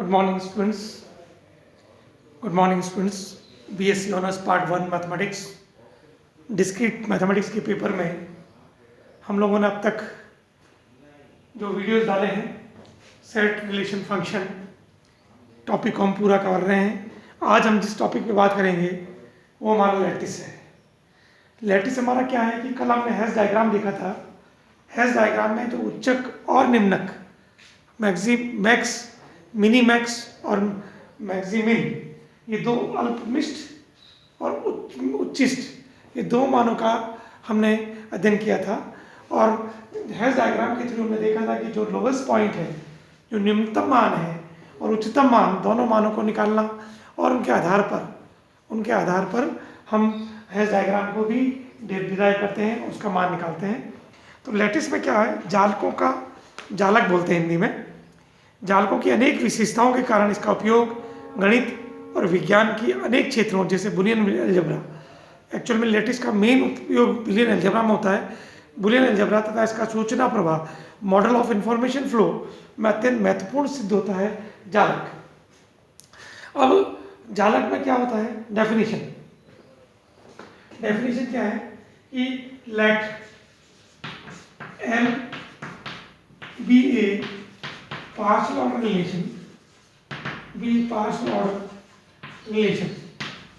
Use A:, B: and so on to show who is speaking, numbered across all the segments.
A: Good morning students. Good morning students. BSc honours part 1 mathematics discrete mathematics के paper में हम लोगों ने अब तक जो वीडियोस डाले हैं सेट रिलेशन फंक्शन टॉपिक को हम पूरा कर रहे हैं। आज हम जिस टॉपिक पे बात करेंगे वो हमारा लैटिस है। लैटिस हमारा क्या है कि कल हमने हैश डायग्राम देखा था। हैश डायग्राम में जो उच्चक और निम्नक मैक्स मिनी मैक्स और मैक्सिमिन ये दो अल्पमिष्ट और उच्चिष्ट ये दो मानों का हमने अध्ययन किया था। और हैश डायग्राम के थ्रू हमने देखा था कि जो लोवेस्ट पॉइंट है, जो निम्नतम मान है और उच्चतम मान, दोनों मानों को निकालना और उनके आधार पर हम हैश डायग्राम को भी डिराइव करते हैं, उसका मान निकालते हैं। तो लैटिस में क्या है, जालक बोलते हैं हिंदी में। जालकों की अनेक विशेषताओं के कारण इसका उपयोग गणित और विज्ञान की अनेक क्षेत्रों जैसे बुलियन अलजेब्रा, एक्चुअल में लैटिस का मेन उपयोग बुलियन अलजेब्रा में होता है। बुलियन अलजेब्रा तथा इसका सूचना प्रवाह मॉडल ऑफ इंफॉर्मेशन फ्लो में अत्यंत महत्वपूर्ण सिद्ध होता है जालक। अब जालक में क्या होता है, डेफिनेशन क्या है कि late M be a partial order relation,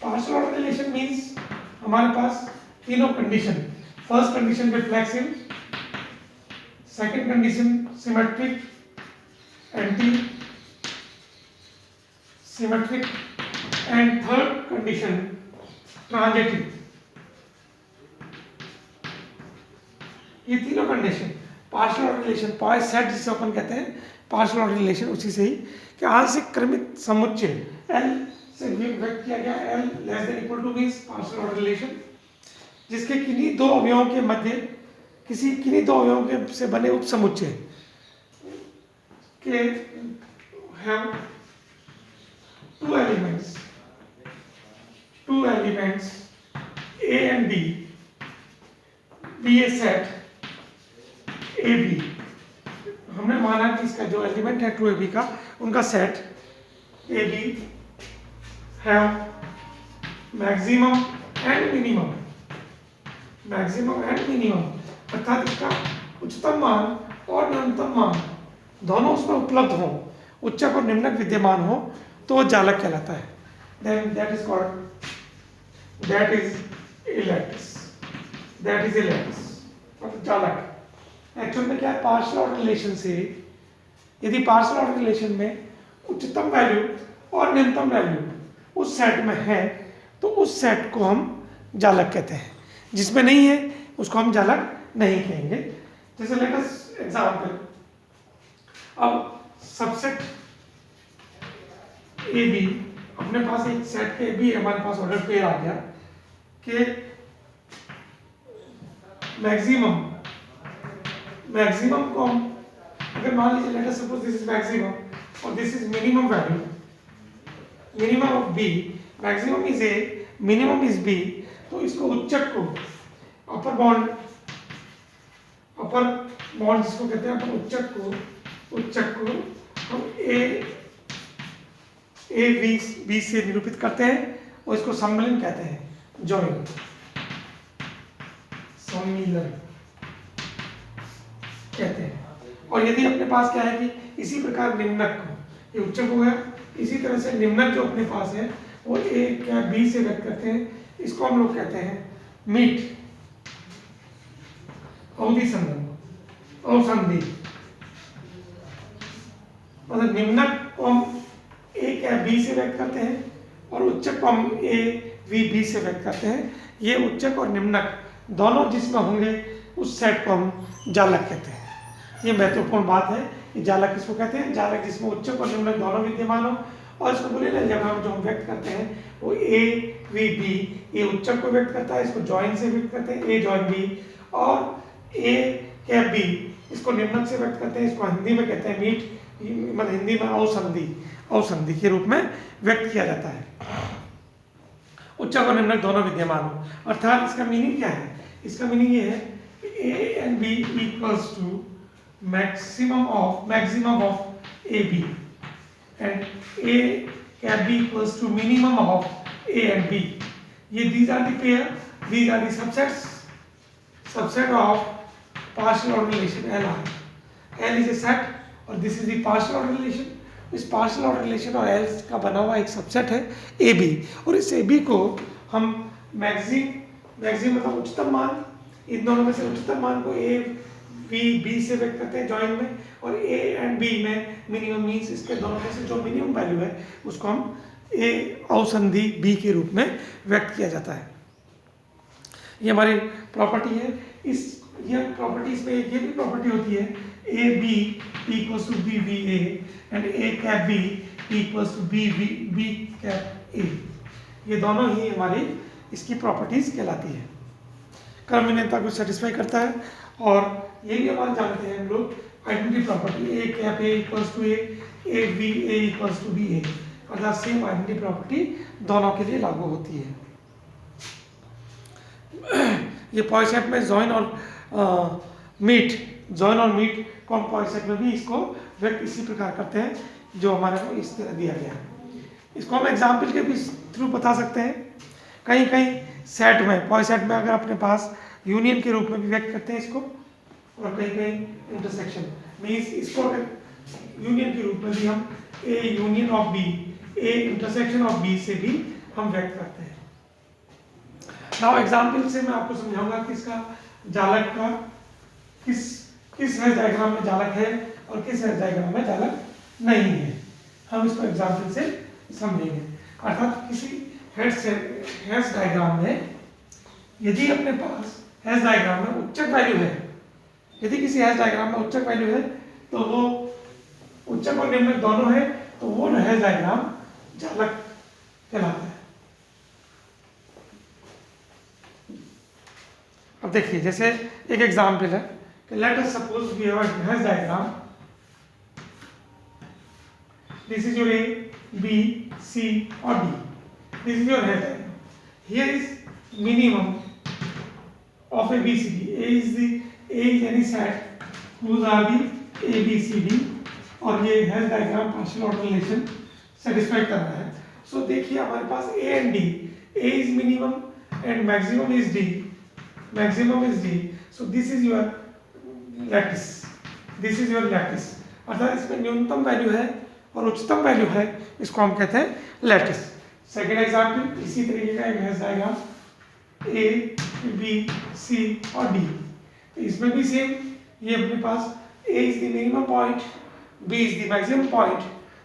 A: partial order relation means हमारे पास तीनों condition, first condition reflexive, second condition symmetric, anti symmetric and third condition transitive. ये तीनों condition partial order relation, set जिसे अपन कहते हैं पार्शियल ऑर्डर रिलेशन, उसी से ही कि आंशिक क्रमित समुच्चय L से व्यक्त किया गया, L less than equal to means partial order relation, जिसके किन्हीं दो अवयवों के मध्य किन्हीं दो अवयवों के से बने उप समुच्चय के have two elements A and B be a set AB। हमने माना कि इसका जो एलिमेंट है 2AB का, उनका सेट AB है मैक्सिमम एंड मिनिमम, अर्थात इसका उच्चतम मान और न्यूनतम मान दोनों उसमें उपलब्ध हो, उच्चक और निम्नक विद्यमान हो, तो वो जालक कहलाता है। Then that is a lattice, मतलब जालक। एक्चुअल में क्या है, पार्शियल ऑर्डर रिलेशन से यदि पार्शियल ऑर्डर रिलेशन में उच्चतम वैल्यू और न्यूनतम वैल्यू उस सेट में है तो उस सेट को हम जालक कहते हैं। जिसमें नहीं है उसको हम जालक नहीं कहेंगे। जैसे लेट अस एग्जांपल, अब सबसेट ए बी, अपने पास एक सेट के बी हमारे पास ऑर्डर पेयर आ गया कि मैक्सिमम को हम अगर मान लीजिए, let us suppose this is maximum और this is minimum value, minimum of B, maximum is A, minimum is B, तो इसको उच्चक को अपर बॉन्ड जिसको कहते हैं अपन उच्चक को हम ए बी से निरूपित करते हैं और इसको सम्मिलन कहते हैं, सम्मिलन कहते हैं। और यदि अपने पास क्या है कि इसी प्रकार निम्नक को, ये उच्चक हो गया, इसी तरह से निम्नक जो अपने पास है वो ए क्या बी से व्यक्त करते हैं, इसको हम लोग कहते हैं मीट अवसंधि। मतलब निम्नक को हम ए क्या बी से व्यक्त करते हैं और उच्चक को हम ए बी से व्यक्त करते हैं। ये उच्चक और निम्नक दोनों जिसमें होंगे उस सेट को हम जालक कहते हैं। ये महत्वपूर्ण बात है कि जालक किसको कहते हैं, जालक जिसमें उच्चक और निम्नक दोनों विद्यमान हो। और इसको बुलियन अलजेब्रा में जो हम व्यक्त करते हैं वो ए वी बी, ये उच्चक को व्यक्त करता है, इसको जॉइन से व्यक्त करते हैं ए जॉइन बी, और ए कैप बी इसको निम्नक से व्यक्त करते हैं, इसको हिंदी में कहते हैं मीट, मतलब हिंदी में अवसंधि के रूप में व्यक्त किया जाता है। उच्चक और निम्नक दोनों विद्यमान हो, अर्थात इसका मीनिंग क्या है, इसका मीनिंग ये है कि A and B equals to maximum of A B. and A cap B equals to minimum of A and B. ये these are the pair, these are the subset of partial order relation L R. L is a set और this is the partial order relation. इस partial order relation और L का बना हुआ एक subset है AB, और इस AB को हम मैक्सिमम मतलब उच्चतम मान, इन दोनों में से उच्चतम मान को A B से व्यक्त करते हैं जॉइन में, और A एंड B में मिनिमम मीन्स इसके दोनों में से जो मिनिमम वैल्यू है उसको हम A अवसंधि B के रूप में व्यक्त किया जाता है। ये हमारी प्रॉपर्टी है। ये प्रॉपर्टीज में ये भी प्रॉपर्टी होती है A B equals to B B A and A cap B equals to B cap A। ये दोनों ही हमारी इसकी प्रॉपर्टीज कहलाती है। क्रमहीनता को सेटिस्फाई करता है, और ये भी हमारे जानते हैं हम लोग identity property A cap A equals to A B A equals to B A, अर्थात सेम आइडेंटिटी प्रॉपर्टी दोनों के लिए लागू होती है। ये पॉइसेट में जॉइन और मीट को हम पॉइसेट में भी इसको व्यक्त इसी प्रकार करते हैं जो हमारे को इस तरह दिया गया है। इसको हम एग्जाम्पल के भी थ्रू बता सकते हैं। कहीं सेट में, पॉइसेट में अगर अपने पास यूनियन के रूप में भी व्यक्त करते हैं इसको, और कहीं इंटरसेक्शन मीन्स इसको अगर यूनियन के रूप में भी हम A union of B, A intersection of B से भी हम व्यक्त करते हैं। नाउ एग्जाम्पल से मैं आपको समझाऊंगा कि इसका जालक का किस हेज डायग्राम में जालक है और किस हेज डायग्राम में जालक नहीं है। हम इसको एग्जाम्पल से समझेंगे। अर्थात किसी हेज डायग्राम में यदि अपने पास हेज डायग्राम में उच्चक वैल्यू है, यदि किसी हेज डायग्राम में उच्चक वैल्यू है तो वो उच्चक और निम्नक दोनों है, तो वो हेज डायग्राम जालक कहलाता है। अब देखिए, जैसे एक एग्जाम्पल है कि let us suppose we have a Hasse diagram, this is your A B C और D, this is your Hasse diagram. Here is minimum of A B C D. A is any set whose are the A B C D, और ये hedge diagram partial order relation satisfy कर रहा है। सो देखिए हमारे पास A and D, A is minimum and maximum is D, so this is your lattice, अर्थात इसमें न्यूनतम वैल्यू है और उच्चतम वैल्यू है, इसको हम कहते हैं लैटिस। सेकेंड एग्जाम्पल इसी तरीके का एक hedge diagram A B C और D, तो इसमें भी सेम, ये अपने पास A is the minimum point, B is the maximum point,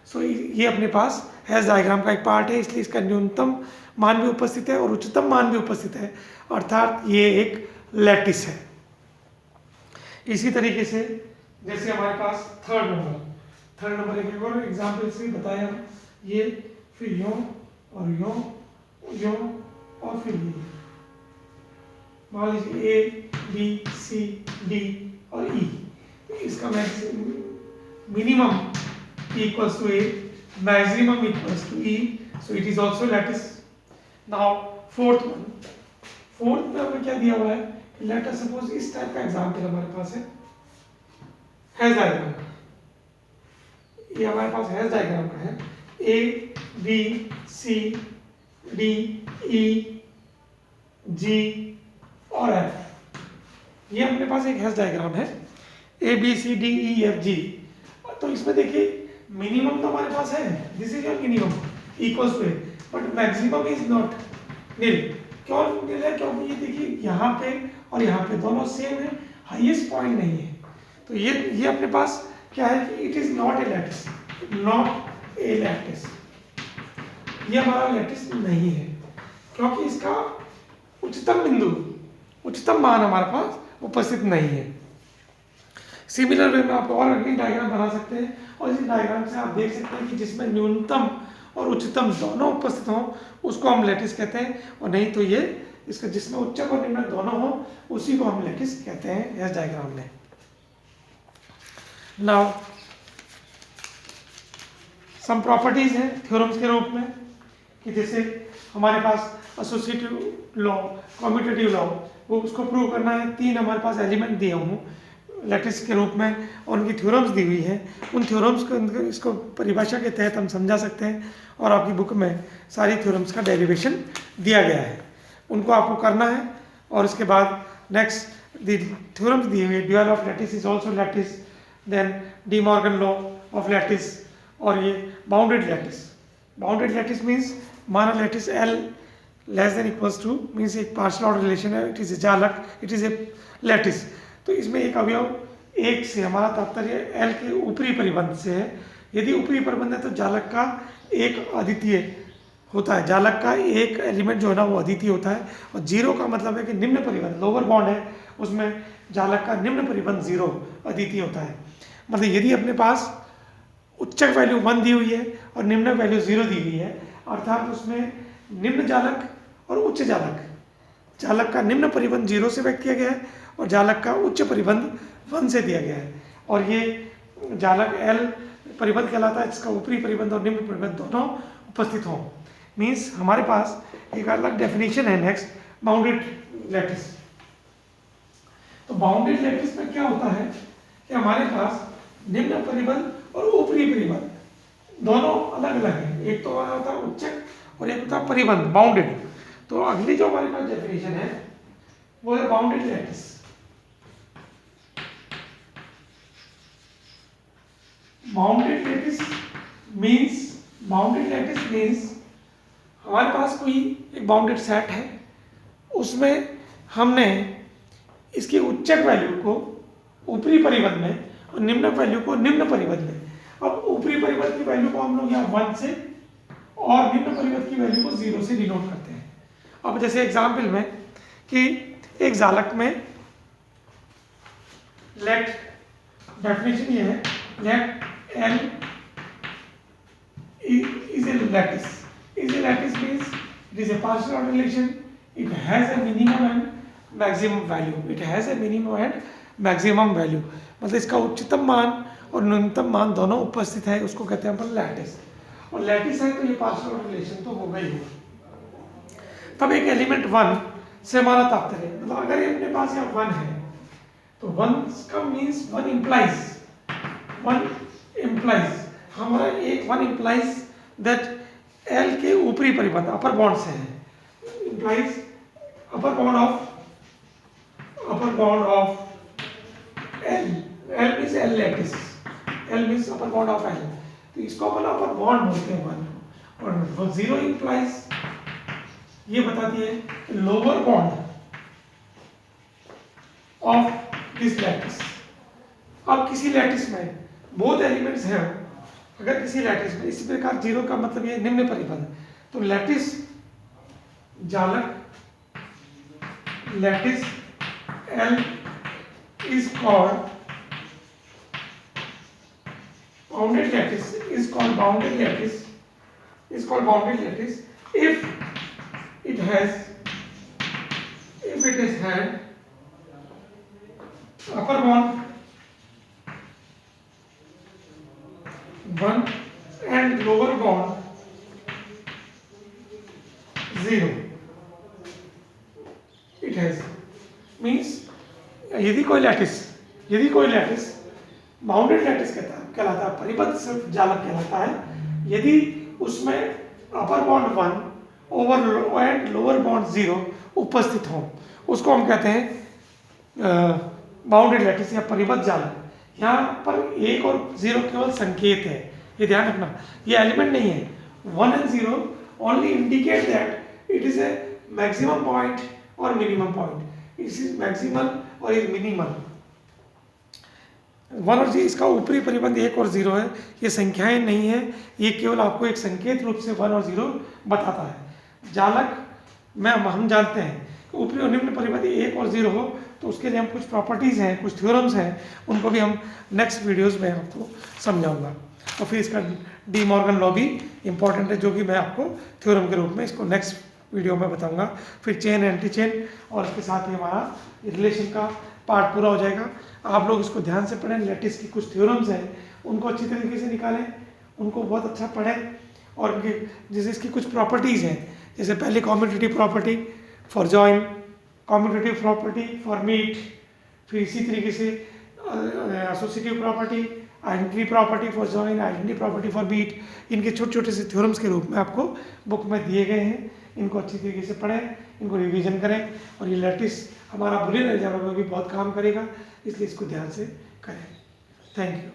A: सो ये अपने पास हेज डायग्राम का एक पार्ट है, इसलिए इसका न्यूनतम मान भी उपस्थित है और उच्चतम मान भी उपस्थित है, अर्थात ये एक लैटिस है। इसी तरीके से जैसे हमारे पास थर्ड नंबर एक और एग्जाम्पल से बताया, ये फिर यूं और यूं और फिर ये, मान लीजिए A B C D और E, इसका minimum equals to A, maximum equals to E, so it is also lattice. Now fourth में हमें क्या दिया हुआ है, let us suppose इस टाइप का एग्जाम्पल हमारे पास है हेज डायग्राम, ये हमारे पास हेज डायग्राम का है A B C D E G और F, ये अपने पास एक हेज डायग्राम है A B C D E F G। तो इसमें देखिए मिनिमम तो हमारे पास है, this is your minimum equals to, but maximum is not nil. क्यों निल है? क्योंकि ये देखिए यहाँ पे और यहाँ पे दोनों सेम है, हाईएस्ट पॉइंट नहीं है, तो ये अपने पास क्या है कि it is not a lattice, ये हमारा लैटिस नहीं है, क्योंकि इसका उच्चतम मान हमारे पास उपस्थित नहीं है। सिमिलर वे में आप और अन्य डायग्राम बना सकते हैं, और इस डायग्राम से आप देख सकते हैं कि जिसमें न्यूनतम और उच्चतम दोनों उपस्थित हों उसको हम लैटिस कहते हैं, और नहीं तो ये इसका जिसमें उच्चक और निम्नक दोनों हो उसी को हम लैटिस कहते हैं इस डायग्राम में। नाउ सम प्रॉपर्टीज हैं थ्योरम्स के रूप में, कि जैसे हमारे पास एसोसिएटिव लॉ, कम्यूटेटिव लॉ, वो उसको प्रूव करना है। 3 हमारे पास एलिमेंट दिए हूँ लैटिस के रूप में, और उनकी थ्योरम्स दी हुई हैं। उन थ्योरम्स को इसको परिभाषा के तहत हम समझा सकते हैं, और आपकी बुक में सारी थ्योरम्स का डेरिवेशन दिया गया है, उनको आपको करना है। और उसके बाद नेक्स्ट द थ्योरम्स दी हुई है, dual of lattice is also lattice, then De Morgan law of lattice, और ये bounded lattice. Bounded lattice means माना lattice L less than equals to means एक पार्शियल ऑर्डर रिलेशन है, इट इज ए जालक, it is A lattice. तो इसमें एक अवयव एक से, हमारा तात्पर्य एल के ऊपरी परिबंध से है। यदि ऊपरी परिबंध है तो जालक का एक अद्वितीय होता है, जालक का एक एलिमेंट जो है ना वो अद्वितीय होता है। और जीरो का मतलब है कि निम्न परिबंध, लोअर बॉन्ड है उसमें जालक का निम्न परिबंध जीरो अद्वितीय होता है। मतलब यदि अपने पास उच्चक वैल्यू 1 दी हुई है और निम्न वैल्यू 0 दी हुई है, अर्थात उसमें निम्न जालक और उच्च जालक, जालक का निम्न परिबंध 0 से व्यक्त किया गया है और जालक का उच्च परिबंध 1 से दिया गया है, और ये जालक L परिबंध कहलाता है जिसका ऊपरी परिबंध और निम्न परिबंध दोनों उपस्थित हों। मीन्स हमारे पास एक अलग डेफिनेशन है नेक्स्ट, बाउंडेड लैटिस। तो बाउंडेड लैटिस में क्या होता है कि हमारे पास निम्न परिबंध और ऊपरी परिबंध दोनों अलग अलग है, एक तो होता है उच्चक और एक होता है परिबंध बाउंडेड। तो अगली जो हमारे पास डेफिनेशन है वो है bounded lattice. Bounded lattice means हमारे पास कोई एक बाउंडेड सेट है, उसमें हमने इसकी उच्चक वैल्यू को ऊपरी परिबंध में और निम्न वैल्यू को निम्न परिबंध में, अब ऊपरी परिबंध की वैल्यू को हम लोग यहाँ 1 से और निम्न परिबंध की वैल्यू को 0 से डिनोट करते हैं। अब जैसे एग्जाम्पल में कि एक जालक में लेट, डेफिनेशन ये है, late L is a lattice. Is a lattice means it is a partial order relation. It has a minimum and maximum value. It has a minimum and maximum value. मतलब इसका उच्चतम मान और न्यूनतम मान दोनों उपस्थित है, उसको कहते हैं अपन लैटिस। और लैटिस है तो ये पार्शियल ऑर्डर रिलेशन तो हो गई हो। तब एक एलिमेंट 1 से हमारा तात्पर्य, मतलब अगर ये अपने पास यहाँ 1 है तो 1 का मीन्स 1 implies हमारा एक 1 implies that L के ऊपरी परिबंध अपर बॉन्ड से है, implies upper bond of L, L means L lattice, L means upper bond of L, तो इसको अपन अपर बॉन्ड बोलते हैं 1। और 0 implies ये बताती है lower bond of this lattice. अब किसी लैटिस में बोथ एलिमेंट्स हैं, अगर किसी लैटिस में इसी प्रकार 0 का मतलब ये निम्न परिबंध, तो लैटिस जालक lattice L is called bounded lattice, is called bounded lattice if it has had upper bound 1 and lower bound 0. It has means यदि कोई लैटिस बाउंडेड लैटिस कहलाता है, परिबद्ध सिर्फ जालक कहलाता है यदि उसमें upper bound 1 over and lower bound 0 उपस्थित हो, उसको हम कहते हैं बाउंडेड लैटिस या परिबद्ध जालक। यहाँ पर 1 और 0 केवल संकेत है, ये ध्यान रखना, ये एलिमेंट नहीं है। 1 and 0 only indicate that it is a maximum point or minimum point. It is maximal और ये मिनिमल। 1 और 0 इसका ऊपरी परिबंध 1 और 0 है, ये संख्याएं नहीं है, ये केवल आपको एक संकेत रूप से 1 और 0 बताता है। जालक में हम जानते हैं ऊपरी और निम्न परिबंध 1 और 0 हो तो उसके लिए हम कुछ प्रॉपर्टीज़ हैं, कुछ थ्योरम्स हैं, उनको भी हम नेक्स्ट वीडियोज़ में आपको समझाऊंगा। और फिर इसका डी मॉर्गन लॉ भी इम्पॉर्टेंट है, जो कि मैं आपको थ्योरम के रूप में इसको नेक्स्ट वीडियो में बताऊंगा। फिर चेन एंटी चेन और इसके साथ ही हमारा रिलेशन का पार्ट पूरा हो जाएगा। आप लोग इसको ध्यान से पढ़ें, लैटिस की कुछ थ्योरम्स हैं उनको अच्छी तरीके से निकालें, उनको बहुत अच्छा पढ़ें, और जैसे इसकी कुछ प्रॉपर्टीज़ हैं, जैसे पहले commutative property for join, commutative property for meet, फिर इसी तरीके से associative property, identity property for join, identity property for meet, इनके छोटे छोटे से थ्योरम्स के रूप में आपको बुक में दिए गए हैं। इनको अच्छी तरीके से पढ़ें, इनको रिवीजन करें, और ये लैटिस हमारा बुलियन अलजेब्रा में भी बहुत काम करेगा, इसलिए इसको ध्यान से करें। Thank you.